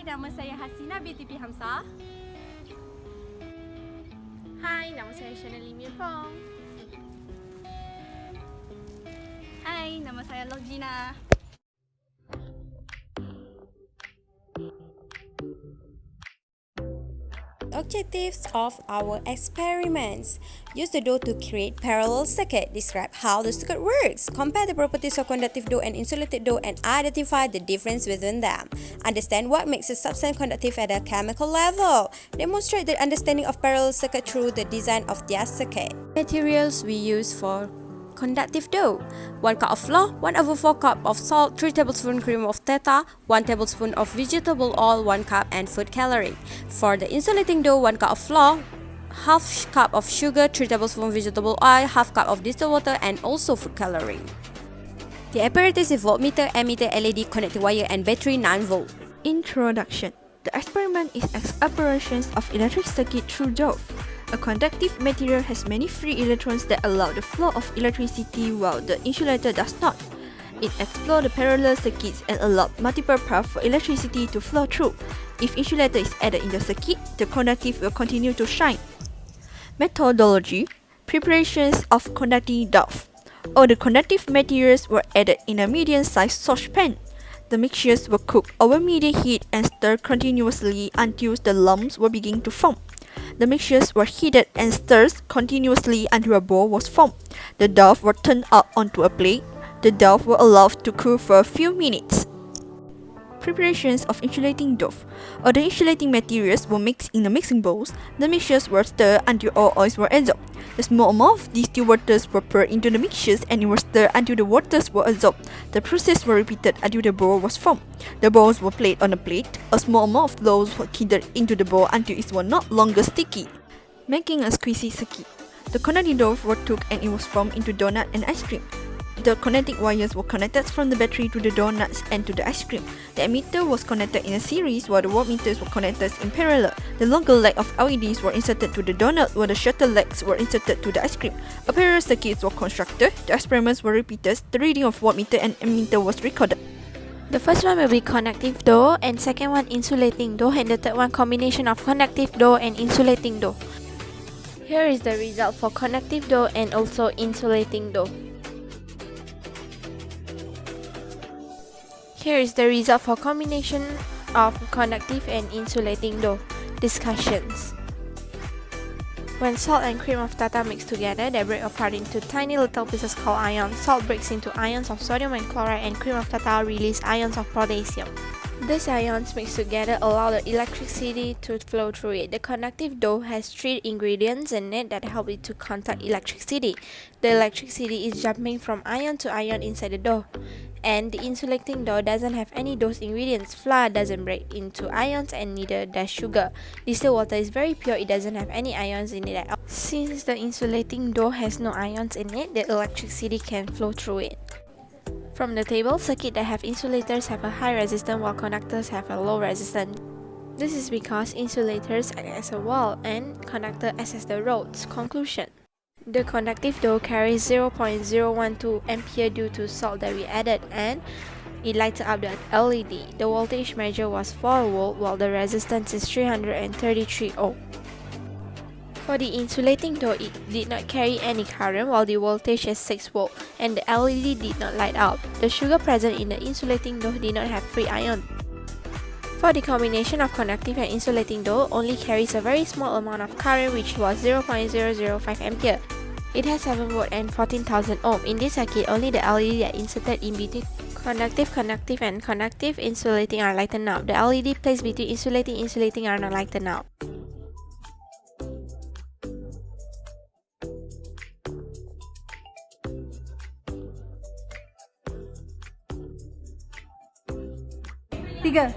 Hai, nama saya Hasina binti Hamzah. Hai, nama saya Chanel Lim Yun Fong. Hai, nama saya Logina. Objectives of our experiments. Use the dough to create parallel circuit. Describe how the circuit works. Compare the properties of conductive dough and insulated dough and identify the difference within them. Understand what makes a substance conductive at a chemical level. Demonstrate the understanding of parallel circuit through the design of their circuit. Materials we use for conductive dough: 1 cup of flour, 1/4 cup of salt, 3 tablespoons cream of tartar, 1 tablespoon of vegetable oil, 1 cup, and food coloring. For the insulating dough, 1 cup of flour, half cup of sugar, 3 tablespoons vegetable oil, half cup of distilled water, and also food coloring. The apparatus is voltmeter, ammeter, LED, connecting wire, and battery 9 volt. Introduction. The experiment is operations of electric circuit through dough. A conductive material has many free electrons that allow the flow of electricity while the insulator does not. It explores the parallel circuits and allows multiple paths for electricity to flow through. If insulator is added in the circuit, the conductive will continue to shine. Methodology. Preparations of conducting dough. All the conductive materials were added in a medium-sized saucepan. The mixtures were cooked over medium heat and stirred continuously until the lumps were beginning to form. The mixtures were heated and stirred continuously until a ball was formed. The dough was turned out onto a plate. The dough was allowed to cool for a few minutes. Preparations of insulating dough. All the insulating materials were mixed in the mixing bowls. The mixtures were stirred until all oils were absorbed. The small amount of distilled waters were poured into the mixtures and it was stirred until the waters were absorbed. The process was repeated until the ball was formed. The balls were placed on a plate. A small amount of those were kneaded into the ball until it was no longer sticky. Making a squeezy circuit. The conducting dough was took and it was formed into donut and ice cream. The connecting wires were connected from the battery to the donuts and to the ice cream. The ammeter was connected in a series while the voltmeters were connected in parallel. The longer leg of LEDs were inserted to the donut while the shorter legs were inserted to the ice cream. A parallel circuits were constructed. The experiments were repeated. The reading of voltmeter and ammeter was recorded. The first one will be conductive dough, and second one insulating dough, and the third one combination of conductive dough and insulating dough. Here is the result for conductive dough and also insulating dough. Here is the result for combination of conductive and insulating dough. Discussions. When salt and cream of tartar mix together, they break apart into tiny little pieces called ions. Salt breaks into ions of sodium and chloride, and cream of tartar release ions of potassium. These ions mixed together allow the electricity to flow through it. The conductive dough has 3 ingredients in it that help it to conduct electricity. The electricity is jumping from ion to ion inside the dough. And the insulating dough doesn't have any those ingredients. Flour doesn't break into ions and neither does sugar. Distilled water is very pure, it doesn't have any ions in it at all. Since the insulating dough has no ions in it, the electricity can flow through it. From the table, circuits that have insulators have a high resistance while conductors have a low resistance. This is because insulators act as a wall and conductor acts as the rods. Conclusion. The conductive dough carries 0.012 ampere due to salt that we added, and it lights up the LED. The voltage measure was 4 volt while the resistance is 333 ohm. For the insulating dough, it did not carry any current while the voltage is 6 volt and the LED did not light up. The sugar present in the insulating dough did not have free ion. For the combination of conductive and insulating dough, only carries a very small amount of current, which was 0.005 ampere. It has 7 volt and 14,000 ohm. In this circuit, only the LED that inserted in between conductive, and conductive insulating are lightened up. The LED placed between insulating are not lightened up. Tiga.